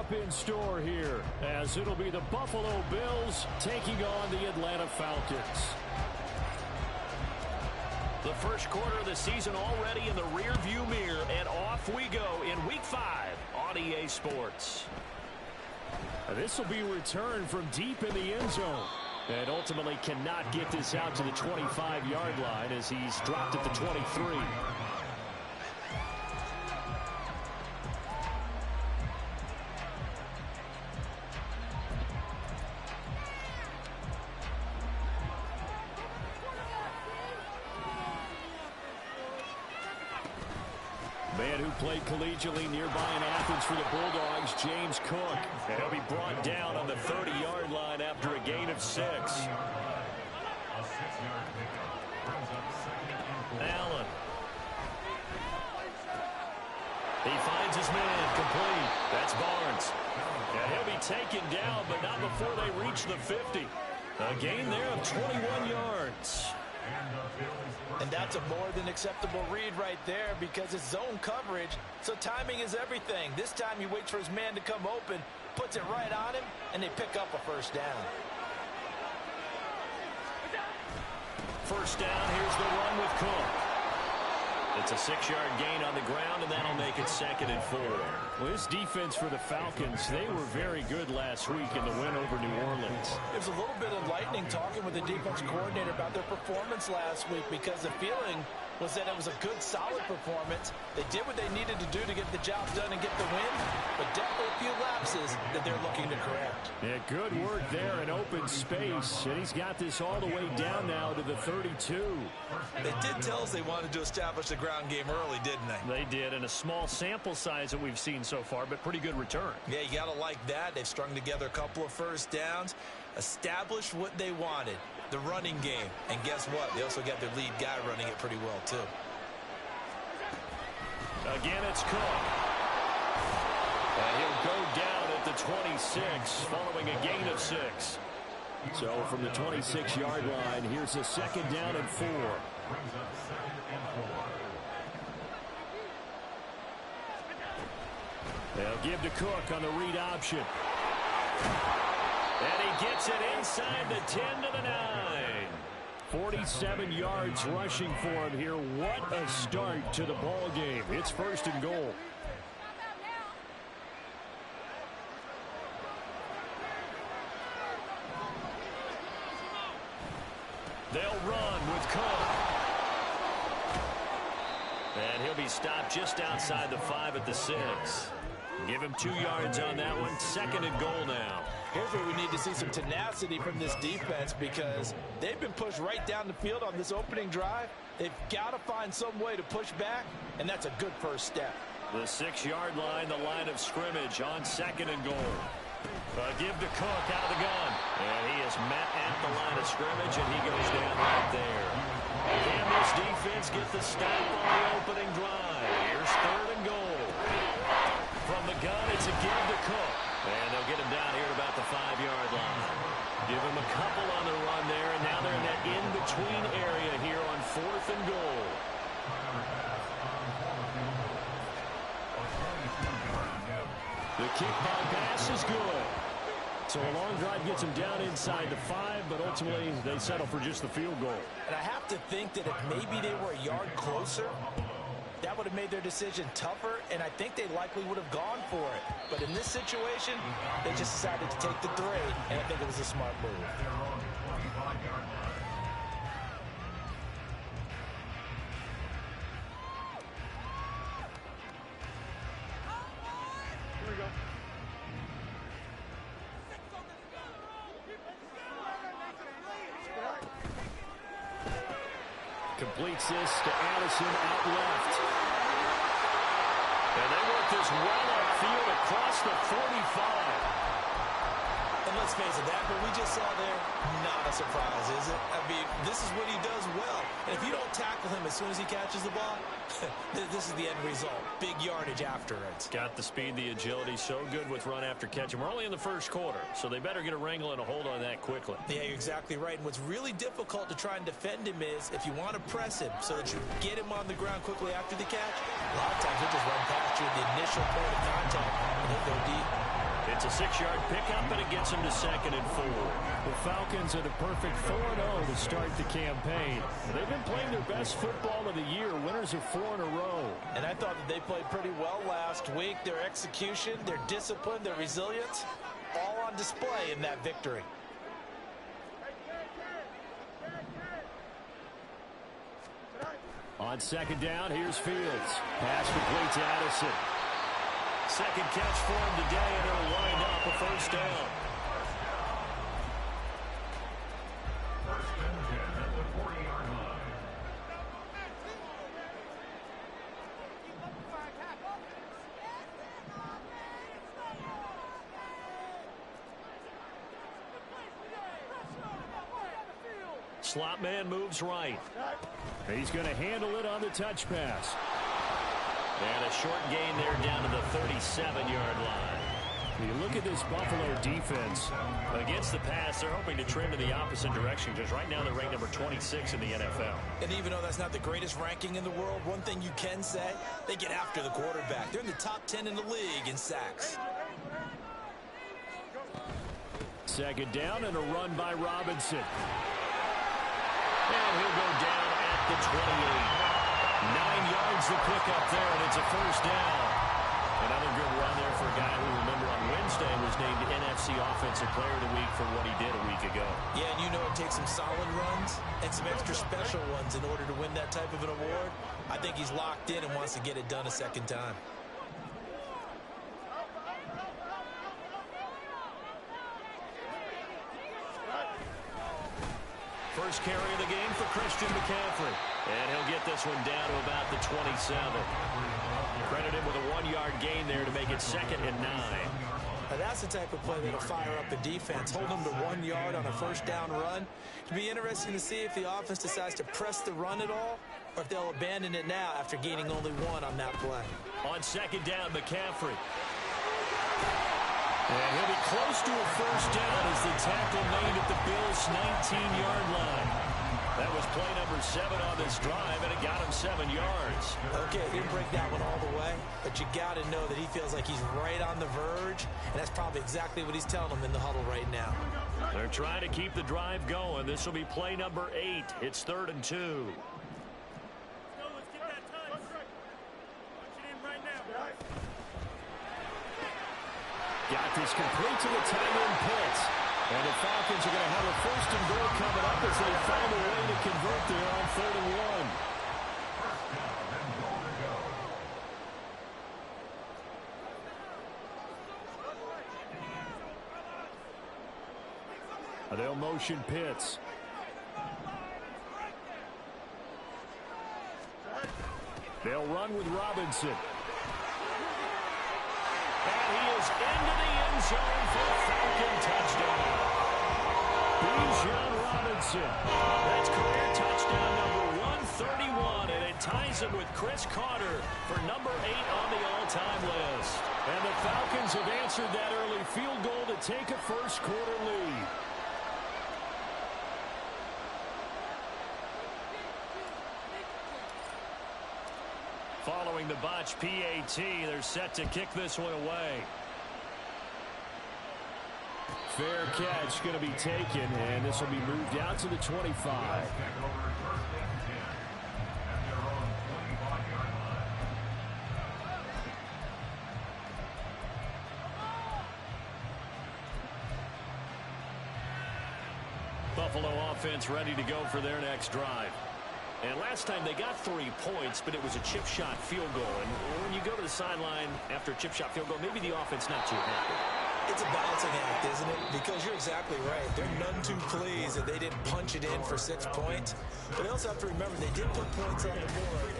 matchup in store here, as it'll be the Buffalo Bills taking on the Atlanta Falcons. The first quarter of the season already in the rearview mirror, and off we go in Week 5 on EA Sports. This will be returned from deep in the end zone, and ultimately cannot get this out to the 25-yard line as he's dropped at the 23. Man who played collegiately nearby in Athens for the Bulldogs, James Cook. And he'll be brought down on the 30-yard line after a gain of 6. Allen. He finds his man, complete. That's Barnes. And he'll be taken down, but not before they reach the 50. A gain there of 21 yards. And that's a more than acceptable read right there because it's zone coverage, so timing is everything. This time he waits for his man to come open, puts it right on him, and they pick up a first down. First down, here's the run with Cook. It's a 6-yard gain on the ground, and that'll make it 2nd and 4. Well, this defense for the Falcons, they were very good last week in the win over New Orleans. It was a little bit enlightening talking with the defense coordinator about their performance last week because the feeling was that it was a good, solid performance. They did what they needed to do to get the job done and get the win, but definitely a few lapses that they're looking to correct. Yeah, good work there in open space, and he's got this all the way down now to the 32. They did tell us they wanted to establish the ground game early, didn't they? They did, and a small sample size that we've seen so far, but pretty good return. Yeah, you got to like that. They've strung together a couple of first downs, established what they wanted, the running game. And guess what? They also got their lead guy running it pretty well, too. Again, it's Cook. And he'll go down at the 26 following a gain of 6. So from the 26-yard line, here's a 2nd down and 4. They'll give to Cook on the read option. And he gets it inside the 10 to the 9. 47 yards rushing for him here. What a start to the ball game. It's 1st and goal. They'll run with Cook. And he'll be stopped just outside the 5 at the 6. Give him 2 yards on that one. 2nd and goal now. Here's where we need to see some tenacity from this defense because they've been pushed right down the field on this opening drive. They've got to find some way to push back, and that's a good first step. The 6-yard line, the line of scrimmage on 2nd and goal. Give to Cook out of the gun. And he is met at the line of scrimmage, and he goes down right there. Can this defense get the stop on the opening drive? Here's 3rd and goal. From the gun, it's a give to Cook. And they'll get him down here at about the 5-yard line. Give him a couple on the run there, and now they're in that in-between area here on 4th and goal. The kick by pass is good. So a long drive gets them down inside the 5, but ultimately they settle for just the field goal. And I have to think that if maybe they were a yard closer, that would have made their decision tougher, and I think they likely would have gone for it. But in this situation, they just decided to take the 3, and I think it was a smart move. Completes this to Addison out left. And they work this well upfield across the 45. And let's face it, that what we just saw there, not a surprise, is it? I mean, this is what he does well. And if you don't tackle him as soon as he catches the ball, this is the end result. Big yardage afterwards. Got the speed, the agility, so good with run after catch. And we're only in the first quarter, so they better get a wrangle and a hold on that quickly. Yeah, you're exactly right. And what's really difficult to try and defend him is if you want to press him so that you get him on the ground quickly after the catch, a lot of times he'll just run past you at the initial point of contact and he'll go deep. a 6-yard pickup, and it gets him to 2nd and 4. The Falcons are the perfect 4-0 to start the campaign. They've been playing their best football of the year, winners of 4 in a row. And I thought that they played pretty well last week. Their execution, their discipline, their resilience, all on display in that victory. On 2nd down, here's Fields. Pass complete to Addison. Second catch for him today, and it'll wind up a 1st down. Slot man moves right. He's going to handle it on the touch pass. And a short gain there down to the 37-yard line. When you look at this Buffalo defense. Against the pass, they're hoping to trend in the opposite direction because right now they're ranked number 26 in the NFL. And even though that's not the greatest ranking in the world, one thing you can say, they get after the quarterback. They're in the top 10 in the league in sacks. 2nd down and a run by Robinson. And he'll go down at the 28. 9 yards to pick up there, and it's a 1st down. Another good run there for a guy who, remember, on Wednesday was named NFC Offensive Player of the Week for what he did a week ago. Yeah, and you know it takes some solid runs and some extra special ones in order to win that type of an award. I think he's locked in and wants to get it done a 2nd time. First carry of the game for Christian McCaffrey. And he'll get this one down to about the 27. Credit him with a 1-yard gain there to make it 2nd and 9. Now that's the type of play that'll fire up a defense. Hold them to 1 yard on a 1st down run. It'll be interesting to see if the offense decides to press the run at all or if they'll abandon it now after gaining only 1 on that play. On 2nd down, McCaffrey. And he'll be close to a 1st down as the tackle made at the Bills' 19-yard line. That was play number 7 on this drive, and it got him 7 yards. Okay, he didn't break that one all the way, but you got to know that he feels like he's right on the verge, and that's probably exactly what he's telling them in the huddle right now. They're trying to keep the drive going. This will be play number 8. It's 3rd and 2. Got this complete to the tight end Pitts. And the Falcons are going to have a 1st and goal coming up as they find a way to convert there on 3rd and 1. They'll motion Pitts. They'll run with Robinson. And he is into the end zone for a Falcon touchdown. Bijan Robinson. That's career touchdown number 131, and it ties him with Chris Carter for number 8 on the all-time list. And the Falcons have answered that early field goal to take a 1st quarter lead. Following the botch PAT, they're set to kick this one away. Fair catch going to be taken, and this will be moved out to the 25. Buffalo offense ready to go for their next drive. And last time they got 3 points, but it was a chip shot field goal. And when you go to the sideline after a chip shot field goal, maybe the offense not too happy. It's a balancing act, isn't it? Because you're exactly right. They're none too pleased that they didn't punch it in for 6 points. But they also have to remember they did put points on the board.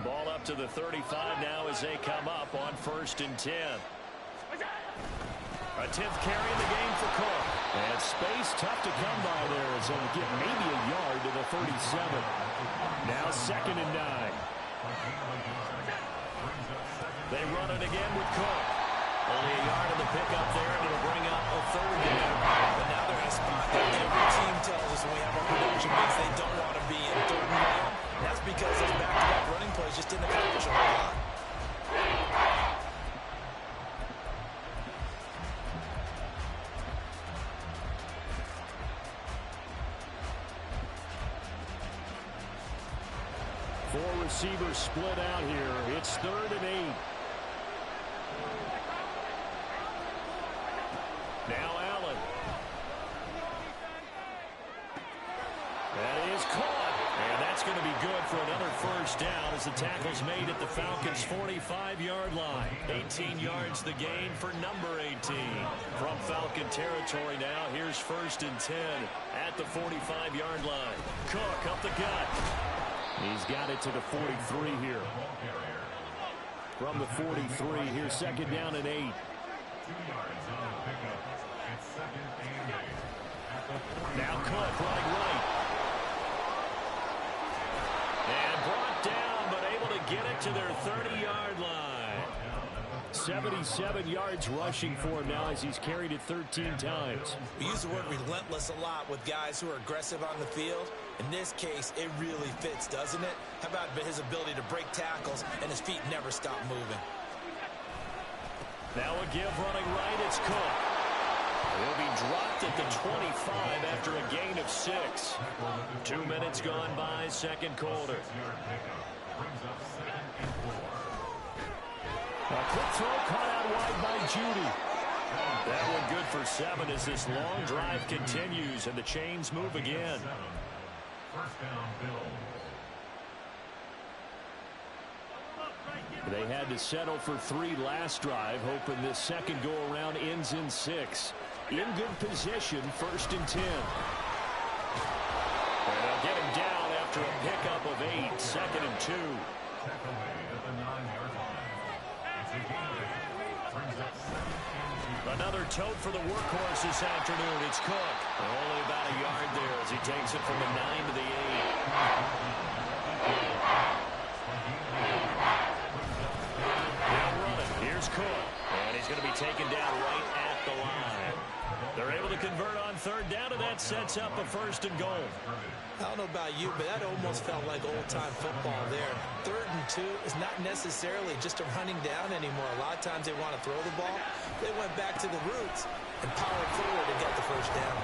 Ball up to the 35 now as they come up on 1st and 10. A 10th carry in the game for Cook. And space tough to come by there as they'll get maybe a yard to the 37. Now 2nd and 9. They run it again with Cook. Only a yard of the pickup there, and it'll bring up a 3rd down. But now they're in a spot that every team tells us when we have our production means they don't want to be in 3rd and long. That's because those back-to-back plays just didn't accomplish a whole lot. Four receivers split out here. It's 3rd and 8. Now Allen. That is caught. And that's going to be good for another first down as the tackle's made at the Falcons' 45-yard line. 18 yards the gain for number 18. From Falcon territory now, here's 1st and 10 at the 45-yard line. Cook up the gut. He's got it to the 43 here. From the 43, here's 2nd down and 8. Now Cook running right. And brought down, but able to get it to their 30-yard line. 77 yards rushing for him now as he's carried it 13 times. We use the word relentless a lot with guys who are aggressive on the field. In this case, it really fits, doesn't it? How about his ability to break tackles and his feet never stop moving? Now a give running right, it's Cook. He'll be dropped at the 25 after a gain of 6. 2 minutes gone by, 2nd quarter. A quick throw caught out wide by Judy. That one good for 7 as this long drive continues and the chains move again. They had to settle for 3 last drive, hoping this second go-around ends in 6. In good position, 1st and 10. And they'll get him down after a pickup of 8, 2nd and 2. Another tote for the workhorse this afternoon. It's Cook. Only about a yard there as he takes it from the 9 to the 8. Now running. Here's Cook. And he's going to be taken down right at the line. They're able to convert on 3rd down, and that sets up a 1st and goal. I don't know about you, but that almost felt like old-time football there. 3rd and 2 is not necessarily just a running down anymore. A lot of times they want to throw the ball. They went back to the roots and powered forward and got the 1st down.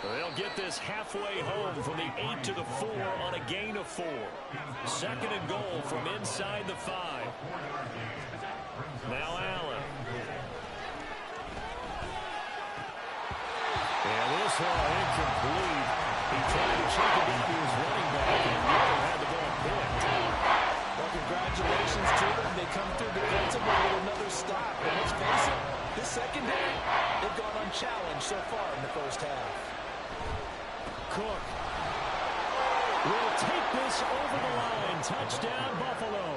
They'll get this halfway home from the 8 to the 4 on a gain of 4. 2nd and goal from inside the 5. Now Allen. And this one incomplete. He tried to check it down to his running back and really had the ball picked. Well, congratulations to them. They come through defensively with another stop. And let's face it, this secondary, they've gone unchallenged so far in the 1st half. Cook will take this over the line. Touchdown, Buffalo.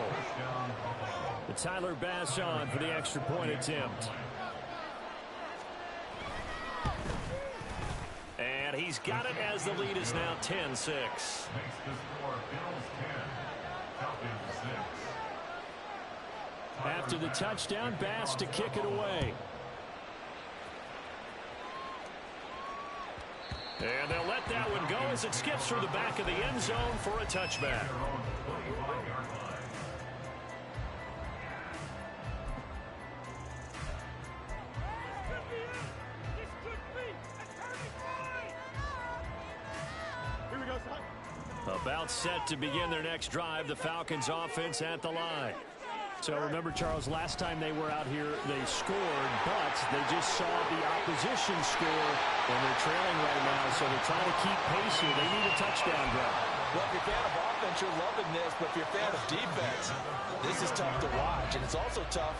The Tyler Bass on for the extra point attempt. And he's got it as the lead is now 10-6. After the touchdown, Bass to kick it away. And they'll let that one go as it skips through the back of the end zone for a touchback. About set to begin their next drive, the Falcons offense at the line. So remember, Charles, last time they were out here, they scored, but they just saw the opposition score, and they're trailing right now, so they're trying to keep pace here. They need a touchdown drive. Well, if you're a fan of offense, you're loving this, but if you're a fan of defense, this is tough to watch, and it's also tough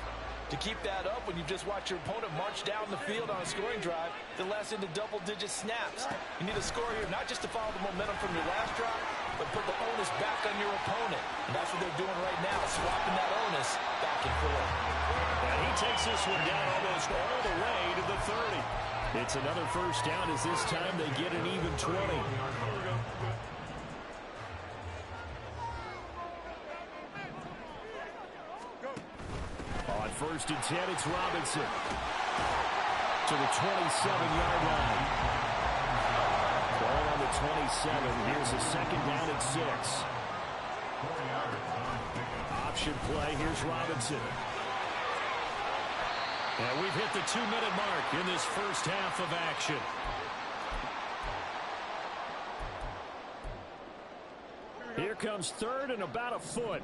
to keep that up when you just watch your opponent march down the field on a scoring drive that lasts into double-digit snaps. You need a score here, not just to follow the momentum from your last drive, but put the onus back on your opponent. And that's what they're doing right now, swapping that onus back and forth. And he takes this one down almost all the way to the 30. It's another 1st down as this time they get an even 20. On 1st and 10, it's Robinson to the 27-yard line. Ball on the 27. Here's a 2nd down at 6. option play. Here's Robinson. And we've hit the 2-minute mark in this first half of action. Here comes third and about a foot.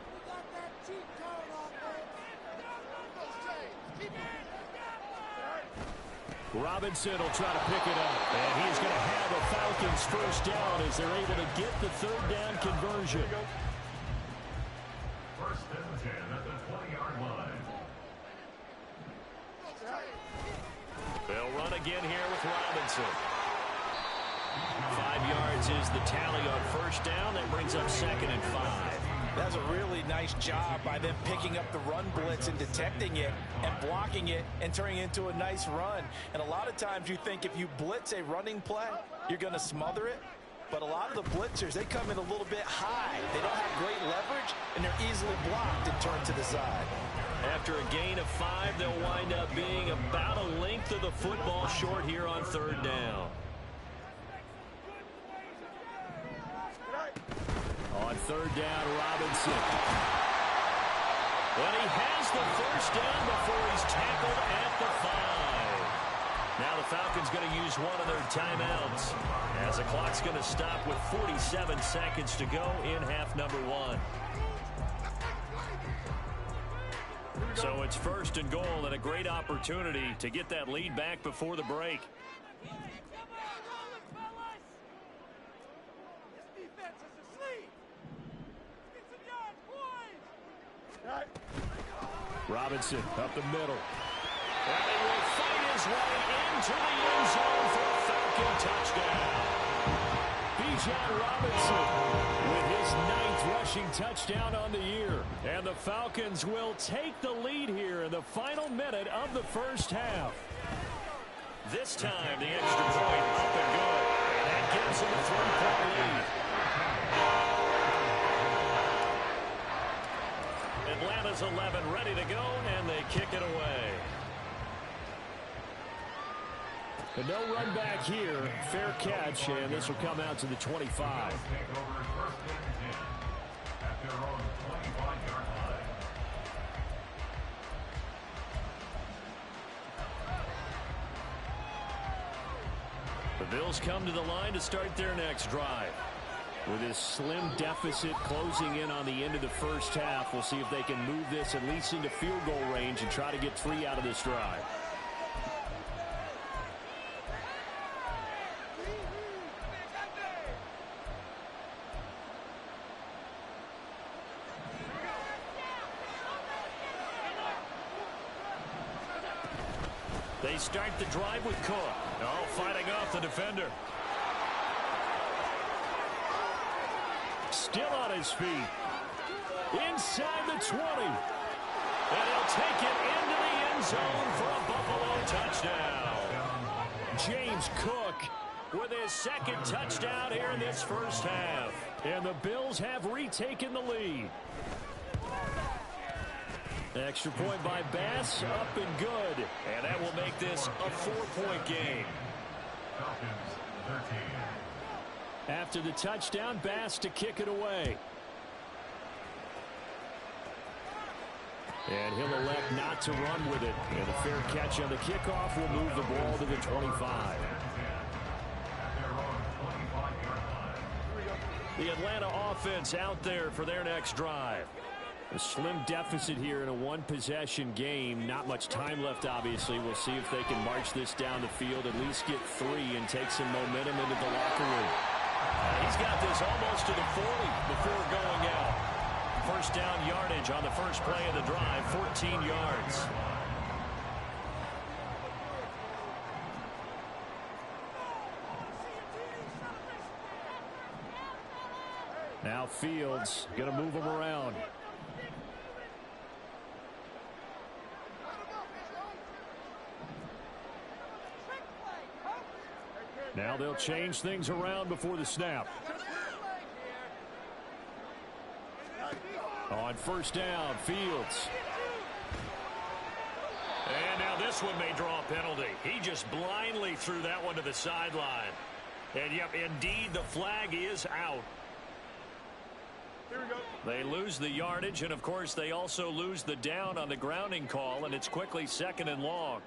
Robinson will try to pick it up. And he's going to have a Falcons first down as they're able to get the third down conversion. First and 10 at the 20-yard line. They'll run again here with Robinson. 5 yards is the tally on first down. That brings up 2nd and 5. That's a really nice job by them picking up the run blitz and detecting it and blocking it and turning it into a nice run. And a lot of times you think if you blitz a running play, you're going to smother it. But a lot of the blitzers, they come in a little bit high. They don't have great leverage, and they're easily blocked and turned to the side. After a gain of 5, they'll wind up being about a length of the football short here on third down. On third down, Robinson. And he has the first down before he's tackled at the 5. Now the Falcons going to use one of their timeouts as the clock's going to stop with 47 seconds to go in half number 1. So it's first and goal and a great opportunity to get that lead back before the break. Robinson up the middle. And he will fight his way into the end zone for a Falcon touchdown. Bijan Robinson with his 9th rushing touchdown on the year. And the Falcons will take the lead here in the final minute of the first half. This time the extra point up and good. And that gives them a 3-point lead. Atlanta's 11 ready to go, and they kick it away. But no run back here. Fair catch, and this will come out to the 25. The Bills come to the line to start their next drive. With this slim deficit closing in on the end of the first half, we'll see if they can move this at least into field goal range and try to get 3 out of this drive. They start the drive with Cook. Oh, fighting off the defender. Still on his feet. Inside the 20. And he'll take it into the end zone for a Buffalo touchdown. James Cook With his 2nd touchdown here in this first half. And the Bills have retaken the lead. Extra point by Bass, up and good. And that will make this a 4-point game. Falcons 13. After the touchdown, Bass to kick it away. And he'll elect not to run with it. And a fair catch on the kickoff will move the ball to the 25. The Atlanta offense out there for their next drive. A slim deficit here in a one-possession game. Not much time left, obviously. We'll see if they can march this down the field, at least get 3 and take some momentum into the locker room. He's got this almost to the 40 before going out. First down yardage on the first play of the drive, 14 yards. Now Fields going to move him around. Now they'll change things around before the snap. On first down, Fields. And now this one may draw a penalty. He just blindly threw that one to the sideline. And yep, indeed, the flag is out. They lose the yardage, and of course they also lose the down on the grounding call, and it's quickly 2nd and long.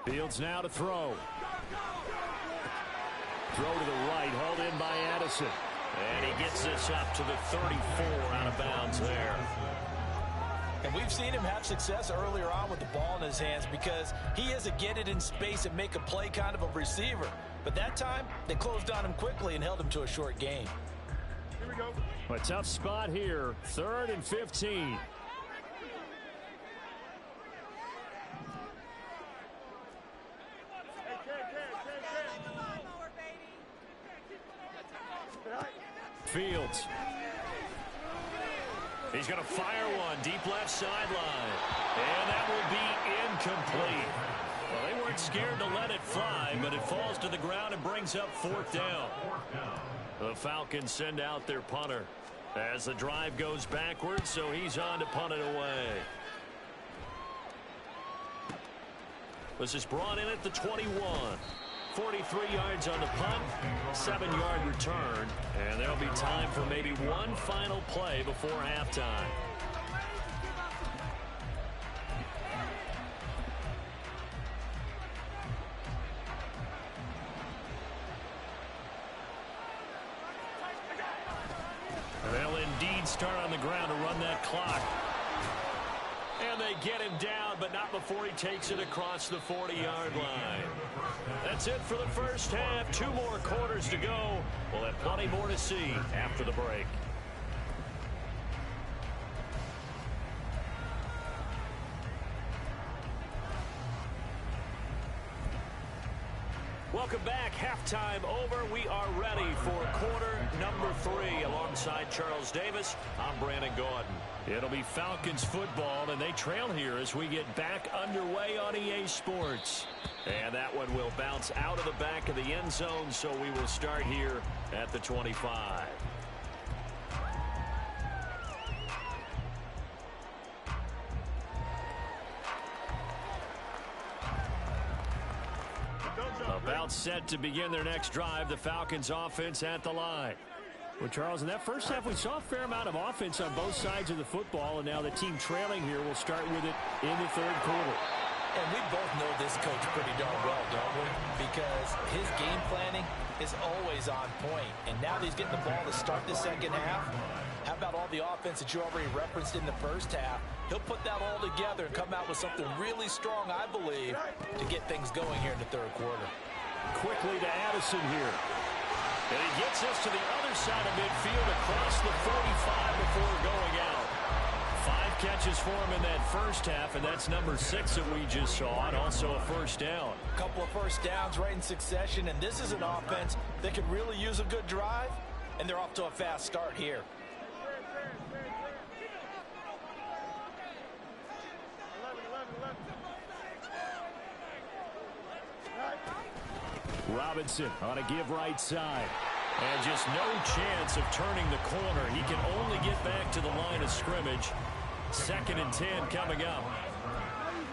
Fields now to throw. Throw to the right, hauled in by Addison. And he gets this up to the 34 out of bounds there. And we've seen him have success earlier on with the ball in his hands because he is a get it in space and make a play kind of a receiver. But that time, they closed on him quickly and held him to a short gain. Here we go. A tough spot here, 3rd and 15. Fields. He's going to fire one deep left sideline. And that will be incomplete. Well, they weren't scared to let it fly, but it falls to the ground and brings up 4th down. The Falcons send out their punter as the drive goes backwards, so he's on to punt it away. This is brought in at the 21. 43 yards on the punt, 7-yard return, and there'll be time for maybe one final play before halftime. They'll indeed start on the ground to run that clock. And they get him down, but not before he takes it across the 40-yard line. That's it for the first half. 2 more quarters to go. We'll have plenty more to see after the break. Welcome back. Halftime over. We are ready for quarter number 3. Alongside Charles Davis, I'm Brandon Gaudin. It'll be Falcons football, and they trail here as we get back underway on EA Sports. And that one will bounce out of the back of the end zone, so we will start here at the 25. About set to begin their next drive, the Falcons offense at the line. Well, Charles, in that first half, we saw a fair amount of offense on both sides of the football, and now the team trailing here will start with it in the 3rd quarter. And we both know this coach pretty darn well, don't we? Because his game planning is always on point. And now that he's getting the ball to start the second half, how about all the offense that you already referenced in the first half? He'll put that all together and come out with something really strong, I believe, to get things going here in the 3rd quarter. Quickly to Addison here. And he gets us to the other side of midfield across the 45 before going out. 5 catches for him in that first half, and that's number 6 that we just saw, and also a first down. A couple of first downs right in succession, and this is an offense that could really use a good drive, and they're off to a fast start here. Robinson on a give right side. And just no chance of turning the corner. He can only get back to the line of scrimmage. 2nd and 10 coming up.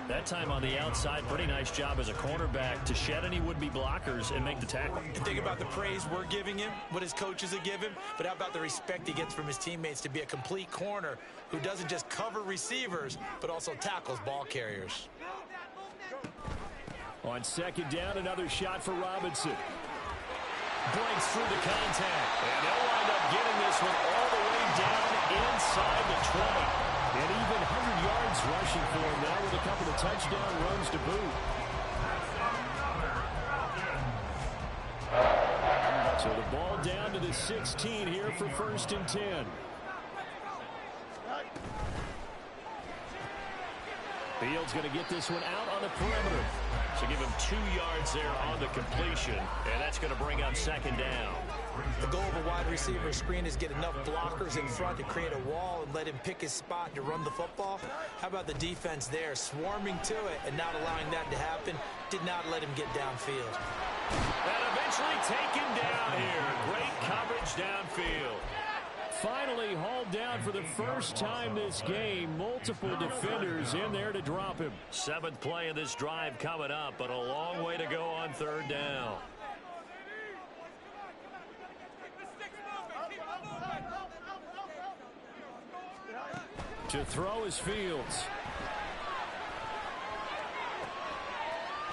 That time on the outside, pretty nice job as a cornerback to shed any would-be blockers and make the tackle. Think about the praise we're giving him, what his coaches have given him, but how about the respect he gets from his teammates to be a complete corner who doesn't just cover receivers, but also tackles ball carriers. On 2nd down, another shot for Robinson. Breaks through the contact. And they'll wind up getting this one all the way down inside the 20. And even 100 yards rushing for him now with a couple of touchdown runs to boot. So the ball down to the 16 here for 1st and 10. Fields going to get this one out on the perimeter. So give him 2 yards there on the completion, and that's going to bring up second down. The goal of a wide receiver screen is get enough blockers in front to create a wall and let him pick his spot to run the football. How about the defense there, swarming to it and not allowing that to happen? Did not let him get downfield. And eventually taken down here. Great coverage downfield. Finally hauled down for the first time this game. Multiple defenders in there to drop him. 7th play of this drive coming up, but a long way to go on 3rd down. To throw is Fields.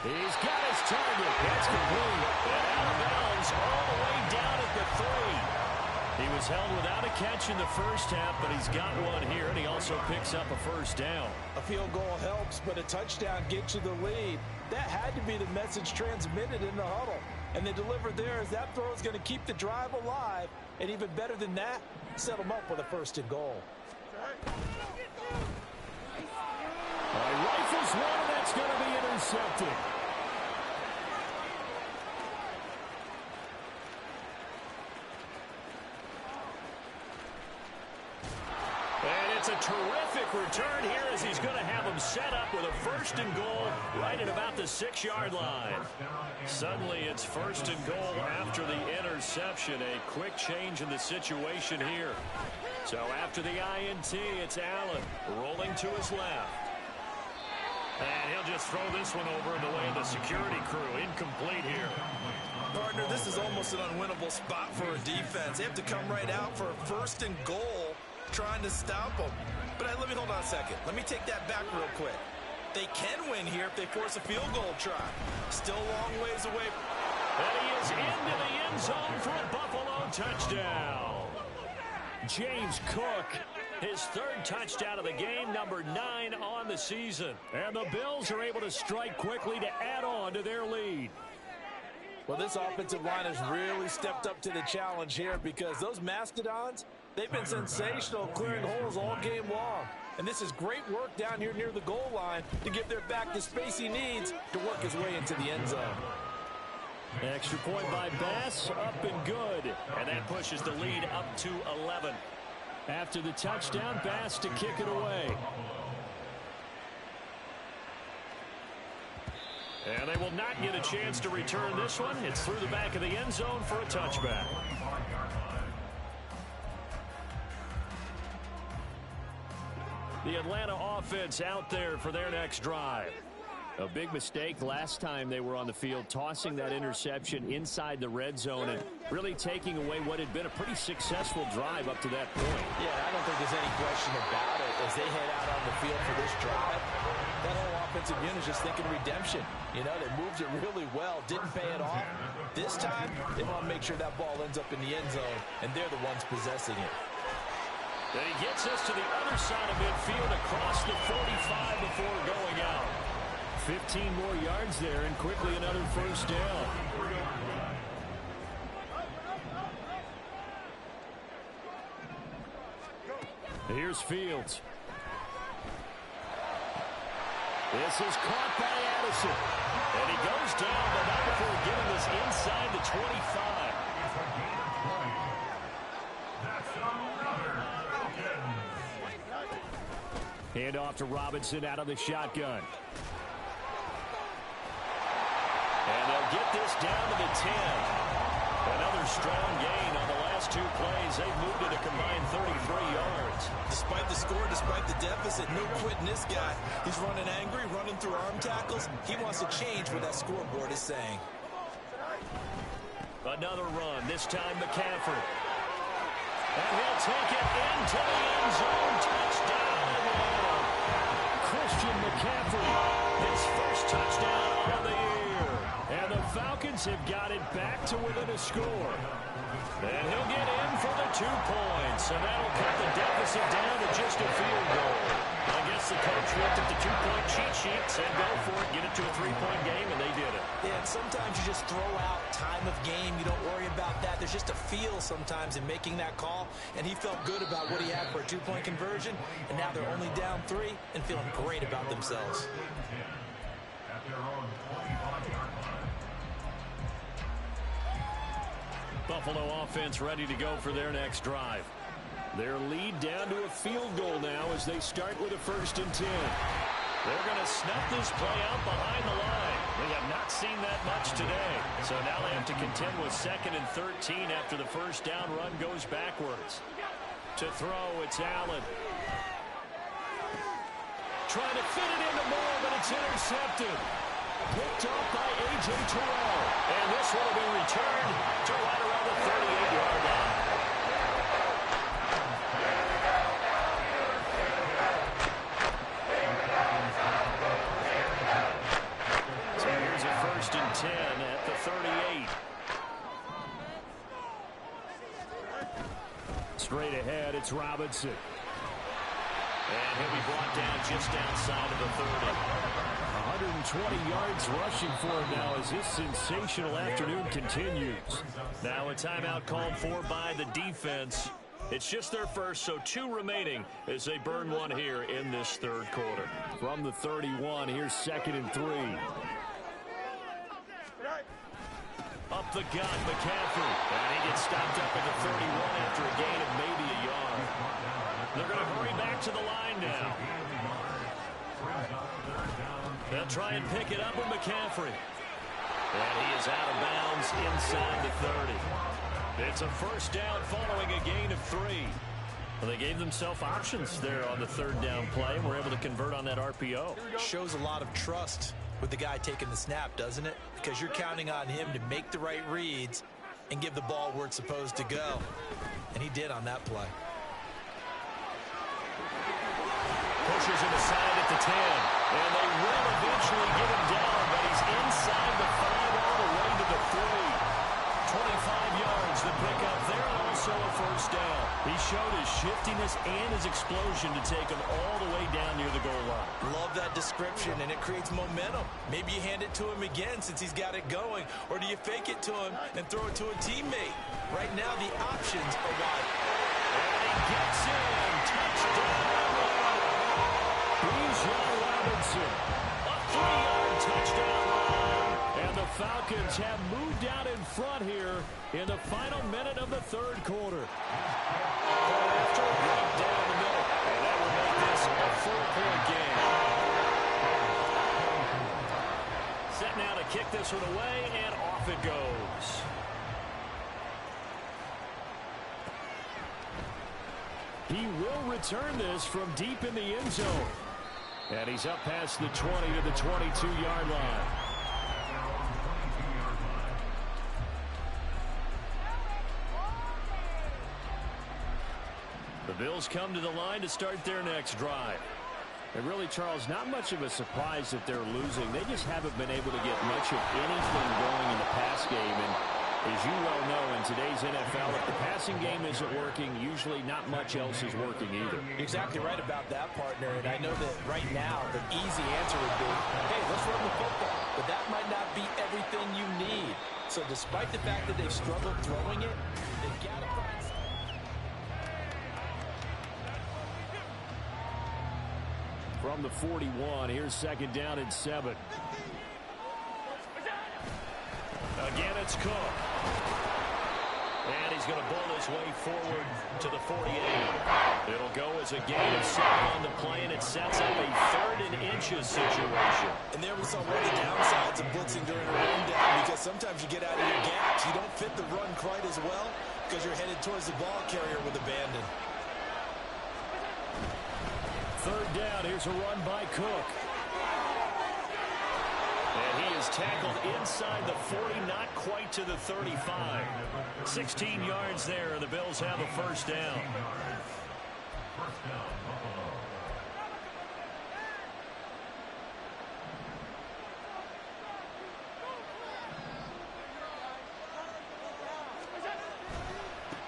He's got his target. That's complete. And out of bounds all the way down at the 3. He was held without a catch in the first half, but he's got one here, and he also picks up a first down. A field goal helps, but a touchdown gets you the lead. That had to be the message transmitted in the huddle. And they delivered there as that throw is going to keep the drive alive. And even better than that, set them up with a 1st and goal. Rifles one, that's going to be intercepted. And it's a terrific return here as he's going to have him set up with a 1st and goal right at about the 6-yard line. Suddenly it's 1st and goal after the interception. A quick change in the situation here. So after the INT, it's Allen rolling to his left. And he'll just throw this one over in the way of the security crew. Incomplete here. Partner, this is almost an unwinnable spot for a defense. They have to come right out for a 1st and goal trying to stop them. But let me hold on a second. Let me take that back real quick. They can win here if they force a field goal try. Still a long ways away. And he is into the end zone for a Buffalo touchdown. James Cook. His 3rd touchdown of the game, number 9 on the season. And the Bills are able to strike quickly to add on to their lead. Well, this offensive line has really stepped up to the challenge here because those Mastodons, they've been sensational clearing holes all game long. And this is great work down here near the goal line to give their back the space he needs to work his way into the end zone. Extra point by Bass, up and good. And that pushes the lead up to 11. After the touchdown, Bass to kick it away. And they will not get a chance to return this one. It's through the back of the end zone for a touchback. The Atlanta offense out there for their next drive. A big mistake last time they were on the field, tossing that interception inside the red zone and really taking away what had been a pretty successful drive up to that point. Yeah, I don't think there's any question about it. As they head out on the field for this drive, that whole offensive unit is just thinking redemption. You know, they moved it really well, didn't pay it off. This time, they want to make sure that ball ends up in the end zone, and they're the ones possessing it. And he gets us to the other side of midfield across the 45 before going out. 15 more yards there and quickly another 1st down. Here's Fields. This is caught by Addison. And he goes down, but not before getting this inside the 25. Hand off to Robinson out of the shotgun. And they'll get this down to the 10. Another strong gain on the last 2 plays. They've moved it a combined 33 yards. Despite the score, despite the deficit, no quitting this guy. He's running angry, running through arm tackles. He wants to change what that scoreboard is saying. Another run, this time McCaffrey. And he'll take it into the end zone. Touchdown. Christian McCaffrey. His first touchdown on the year. And the Falcons have got it back to within a score. And he'll get in for the 2 points. And that'll cut the deficit down to just a field goal. I guess the coach looked at the 2-point cheat sheet, said go for it, get it to a 3-point game, and they did it. Yeah, and sometimes you just throw out time of game. You don't worry about that. There's just a feel sometimes in making that call. And he felt good about what he had for a 2-point conversion. And now they're only down 3 and feeling great about themselves. At their own 25. Buffalo offense ready to go for their next drive. Their lead down to a field goal now as they start with a 1st and 10. They're going to snuff this play out behind the line. We have not seen that much today. So now they have to contend with 2nd and 13 after the first down run goes backwards. To throw, it's Allen. Trying to fit it into Moore, but it's intercepted. Picked off by A.J. Terrell. And this will be returned to right around the 38-yard line. So here's a 1st and 10 at the 38. Straight ahead, it's Robinson. And he'll be brought down just outside of the 30. 120 yards rushing for him now as this sensational afternoon continues. Now a timeout called for by the defense. It's just their first, so 2 remaining as they burn one here in this 3rd quarter. From the 31, here's 2nd and 3. Up the gut, McCaffrey. And he gets stopped up at the 31 after a gain of maybe a yard. They're going to hurry back to the line now. They'll try and pick it up with McCaffrey. And he is out of bounds inside the 30. It's a 1st down following a gain of 3. Well, they gave themselves options there on the 3rd down play and were able to convert on that RPO. Shows a lot of trust with the guy taking the snap, doesn't it? Because you're counting on him to make the right reads and give the ball where it's supposed to go. And he did on that play. Pushes him aside at the 10. And they will eventually get him down, but he's inside the 5 all the way to the 3. 25 yards to pick up there, and also a 1st down. He showed his shiftiness and his explosion to take him all the way down near the goal line. Love that description, and it creates momentum. Maybe you hand it to him again since he's got it going, or do you fake it to him and throw it to a teammate? Right now, the options are wide. And he gets in. Touchdown. Bijan Robinson. A 3-yard touchdown run. And the Falcons have moved out in front here in the final minute of the 3rd quarter. After right down the middle. And that will make this a 4-point game. Set now to kick this one away, and off it goes. He will return this from deep in the end zone. And he's up past the 20 to the 22-yard line. The Bills come to the line to start their next drive. And really, Charles, not much of a surprise that they're losing. They just haven't been able to get much of anything going in the pass game. And as you well know, in today's NFL, if the passing game isn't working, usually not much else is working either. Exactly right about that, partner. And I know that right now the easy answer would be, hey, let's run the football. But that might not be everything you need. So despite the fact that they've struggled throwing it, they've got to find something. From the 41, here's 2nd down and 7. Again, it's Cook. And he's going to bowl his way forward to the 48. It'll go as a gain of 7 on the play, and it sets up a 3rd and inches situation. And there we saw one of the downsides of blitzing during a run down, because sometimes you get out of your gaps. You don't fit the run quite as well because you're headed towards the ball carrier with abandon. 3rd down, here's a run by Cook. And he is tackled inside the 40, not quite to the 35. 16 yards there, and the Bills have a 1st down.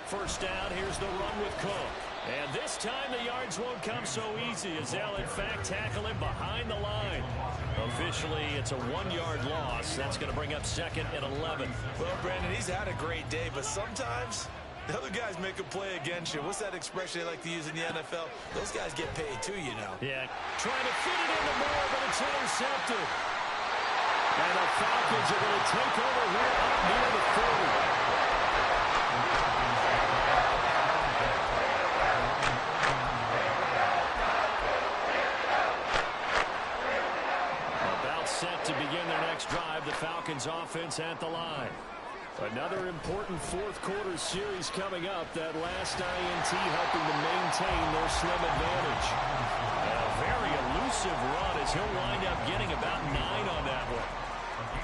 First down, here's the run with Cook. And this time the yards won't come so easy as they'll in fact tackle him behind the line. Officially, it's a 1-yard loss. That's going to bring up 2nd and 11. Well, Brandon, he's had a great day, but sometimes the other guys make a play against you. What's that expression they like to use in the NFL? Those guys get paid too, you know. Yeah, trying to fit it into Moore, but it's intercepted. And the Falcons are going to take over here up near the 40. offense at the line. Another important fourth-quarter series coming up. That last INT helping to maintain their slim advantage. A very elusive run as he'll wind up getting about 9 on that one.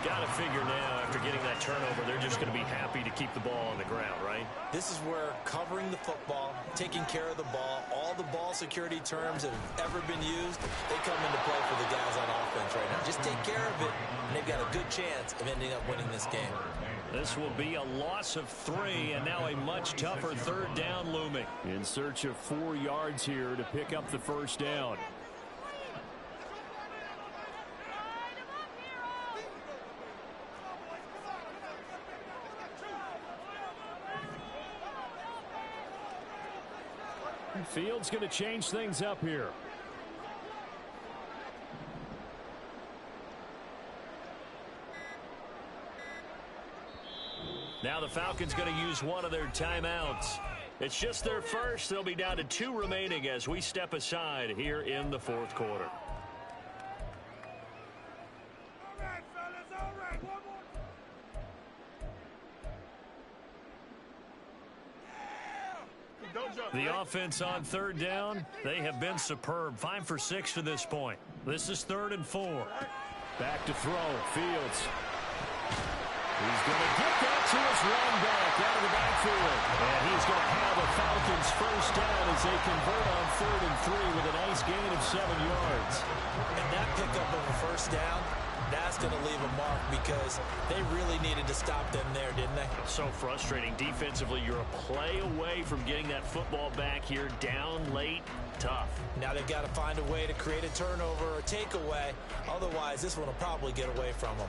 Got to figure now, after getting that turnover, they're just going to be happy to keep the ball on the ground, right? This is where covering the football, taking care of the ball, all the ball security terms that have ever been used, they come into play for the guys on offense right now. Just take care of it, and they've got a good chance of ending up winning this game. This will be a loss of 3, and now a much tougher third down looming. In search of 4 yards here to pick up the first down. Fields going to change things up here. Now the Falcons going to use one of their timeouts. It's just their first. They'll be down to 2 remaining as we step aside here in the fourth quarter. The offense on third down, they have been superb. 5 for 6 to this point. This is 3rd and 4. Back to throw. Fields. He's going to get that to his running back out of the backfield. And he's going to have the Falcons first down as they convert on 3rd and 3 with a nice gain of 7 yards. And that pickup of a first down, that's going to leave a mark because they really needed to stop them there, didn't they? So frustrating. Defensively, you're a play away from getting that football back here. Down late, tough. Now they've got to find a way to create a turnover or takeaway. Otherwise, this one will probably get away from them.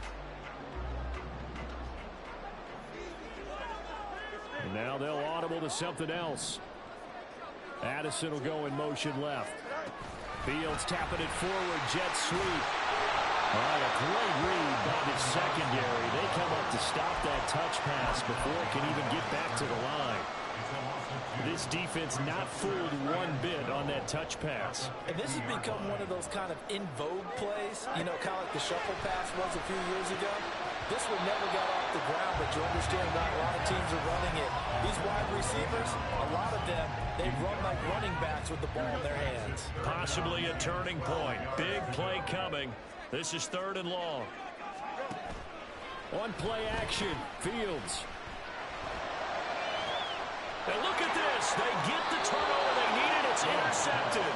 And now they'll audible to something else. Addison will go in motion left. Fields tapping it forward, jet sweep. All right, a great read by the secondary. They come up to stop that touch pass before it can even get back to the line. This defense not fooled one bit on that touch pass. And this has become one of those kind of in vogue plays, you know, kind of like the shuffle pass was a few years ago. This one never got off the ground, but you understand why a lot of teams are running it. These wide receivers, a lot of them, they run like running backs with the ball in their hands. Possibly a turning point. Big play coming. This is 3rd and long. On play action, Fields. And look at this. They get the turnover they needed. It's intercepted.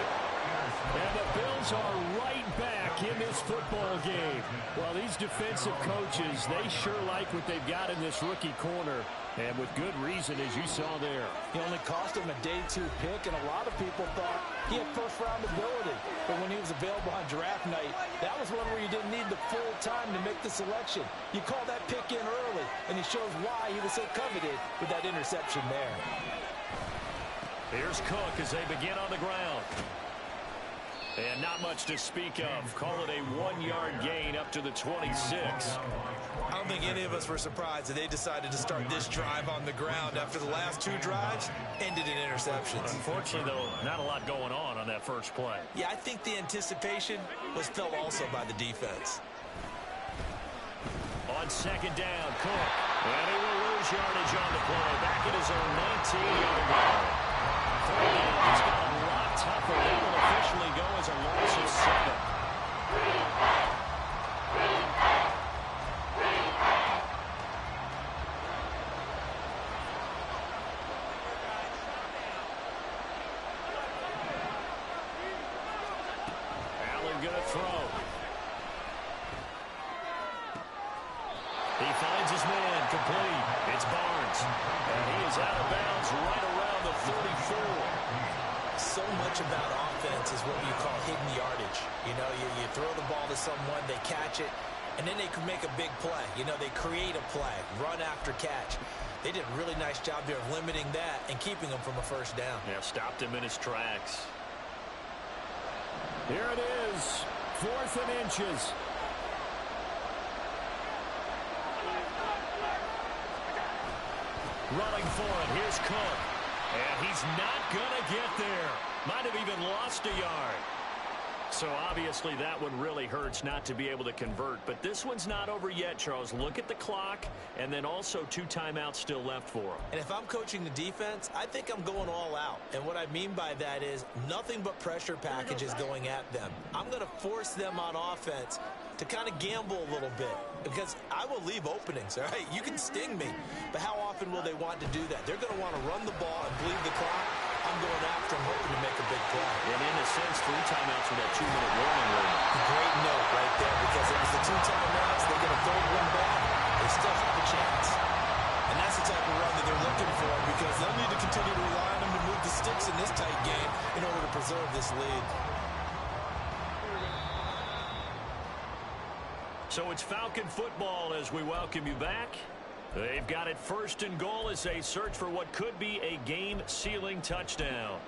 And the Bills are right back in this football game. Well, these defensive coaches, they sure like what they've got in this rookie corner. And with good reason, as you saw there. He only cost him a day 2 pick, and a lot of people thought he had first-round ability. But when he was available on draft night, that was one where you didn't need the full time to make the selection. You call that pick in early, and he shows why he was so coveted with that interception there. Here's Cook as they begin on the ground. And not much to speak of. Call it a 1-yard gain up to the 26. I don't think any of us were surprised that they decided to start this drive on the ground after the last 2 drives ended in interceptions. Unfortunately, though, not a lot going on that first play. Yeah, I think the anticipation was felt also by the defense. On 2nd down, Cook. And he will lose yardage on the play. Back at his own 19-yard line. 3rd down, he's got a lot tougher. That will officially go as a loss of 7. Allen gonna throw. He finds his man, complete. It's Barnes. And he is out of bounds right around the 34. So much about offense is what you call hidden yardage. You know, you throw the ball to someone, they catch it, and then they can make a big play. You know, they create a play, run after catch. They did a really nice job there of limiting that and keeping him from a first down. Yeah, stopped him in his tracks. Here it is, 4th and inches. Running for it, here's Cook. And he's not going to get there. Might have even lost a yard. So obviously that one really hurts not to be able to convert. But this one's not over yet, Charles. Look at the clock, and then also 2 timeouts still left for them. And if I'm coaching the defense, I think I'm going all out. And what I mean by that is nothing but pressure packages going at them. I'm going to force them on offense to kind of gamble a little bit because I will leave openings, all right? You can sting me, but how often will they want to do that? They're going to want to run the ball and bleed the clock. I'm going after them, hoping to make a big play. And in a sense, 3 timeouts with that 2-minute warning room. Great note right there because it was the 2 timeouts. They get a third one back. They still have a chance. And that's the type of run that they're looking for because they'll need to continue to rely on them to move the sticks in this tight game in order to preserve this lead. So it's Falcon football as we welcome you back. They've got it 1st and goal as they search for what could be a game-sealing touchdown.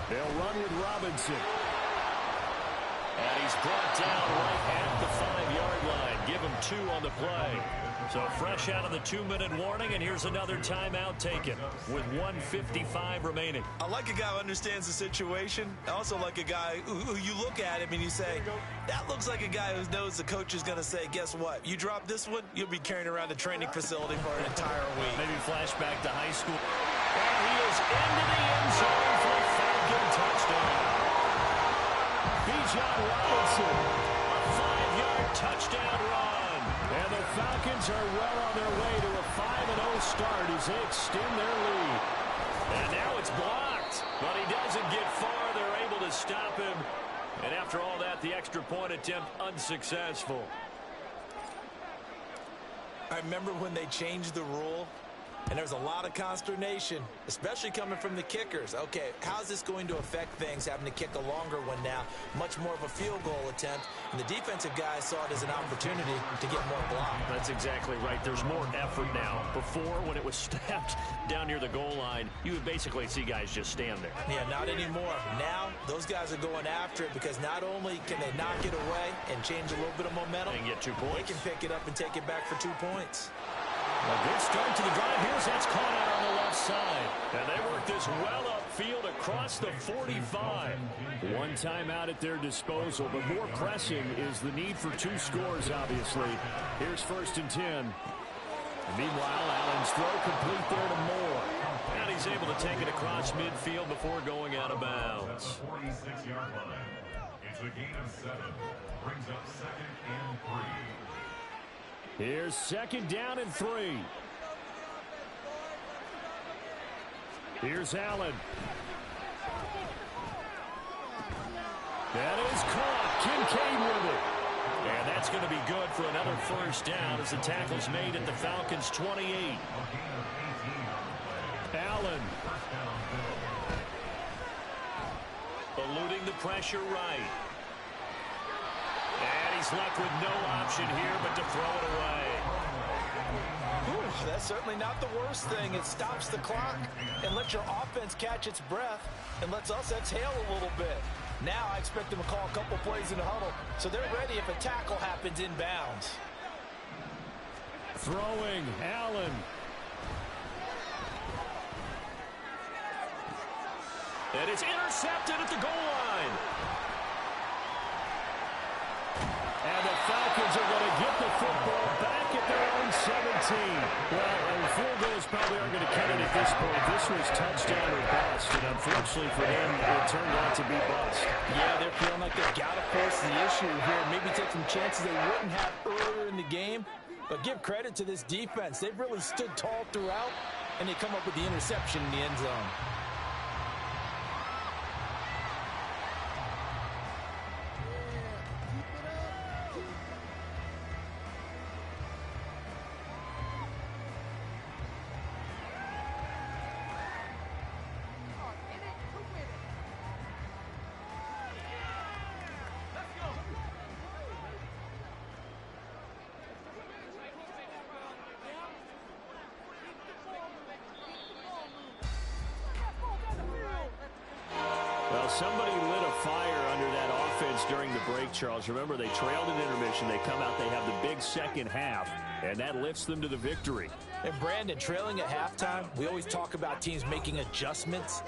They'll run with Robinson. And he's brought down right at the 5-yard line. Give him 2 on the play. So fresh out of the 2-minute warning, and here's another timeout taken with 1:55 remaining. I like a guy who understands the situation. I also like a guy who you look at him and you say, that looks like a guy who knows the coach is going to say, guess what? You drop this one, you'll be carrying around the training facility for an entire week. Maybe flashback to high school. And he is into the end zone for a Falcon touchdown. Bijan Robinson. A 5-yard touchdown run. And the Falcons are well on their way to a 5-0 start as they extend their lead. And now it's blocked, but he doesn't get far. They're able to stop him. And after all that, the extra point attempt unsuccessful. I remember when they changed the rule, and there was a lot of consternation, especially coming from the kickers. Okay, how's this going to affect things, having to kick a longer one now, much more of a field goal attempt, and the defensive guys saw it as an opportunity to get more block. That's exactly right. There's more effort now. Before, when it was snapped down near the goal line, you would basically see guys just stand there. Yeah, not anymore. Now, those guys are going after it because not only can they knock it away and change a little bit of momentum, And get 2 points. they can pick it up and take it back for 2 points. A good start to the drive. Here's that's caught out on the left side. And they work this well upfield across the 45. 1 timeout at their disposal, but more pressing is the need for 2 scores, obviously. Here's 1st and 10. Meanwhile, Allen's throw complete there to Moore. And he's able to take it across midfield before going out of bounds. The 46-yard line. It's a gain of 7. Brings up 2nd and 3. Here's 2nd down and 3. Here's Allen. That is caught. Kincaid with it. And that's going to be good for another 1st down as the tackle's made at the Falcons' 28. Allen. Eluding the pressure right. And he's left with no option here but to throw it away. Whew, that's certainly not the worst thing. It stops the clock and lets your offense catch its breath and lets us exhale a little bit. Now I expect them to call a couple plays in the huddle so they're ready if a tackle happens inbounds. Throwing. Allen. And it's intercepted at the goal line. And the Falcons are going to get the football back at their own 17. Well, field goals probably aren't going to cut it at this point. This was touchdown or bust, and unfortunately for them, it turned out to be bust. Yeah, they're feeling like they've got to force the issue here. Maybe take some chances they wouldn't have earlier in the game. But give credit to this defense. They've really stood tall throughout, and they come up with the interception in the end zone. Well, somebody lit a fire under that offense during the break, Charles. Remember, they trailed at intermission. They come out, they have the big second half. And that lifts them to the victory. And Brandon, trailing at halftime, we always talk about teams making adjustments.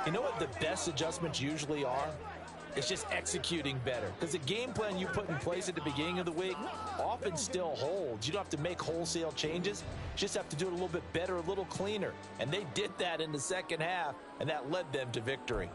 You know what the best adjustments usually are? It's just executing better. Because the game plan you put in place at the beginning of the week often still holds. You don't have to make wholesale changes. You just have to do it a little bit better, a little cleaner. And they did that in the second half, and that led them to victory.